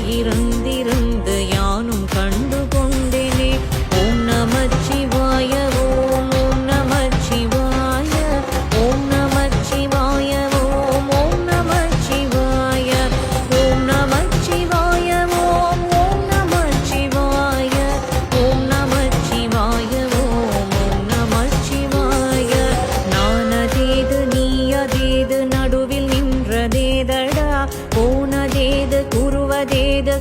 இருந்து யானும் கண்டு கொண்டேனே. ஓம் நமச்சிவாய ஓம் ஓம் நமச்சிவாய ஓம் நமச்சிவாய ஓம் ஓம் நமச்சிவாய ஓம் நமச்சிவாய ஓம் ஓம் நமச்சிவாய ஓம் நமச்சிவாய ஓம் ஓம் நமச்சிவாய. நானதேது நீயதேது நடுவில் நின்றதேதடா, போனதேது கூறுவதேது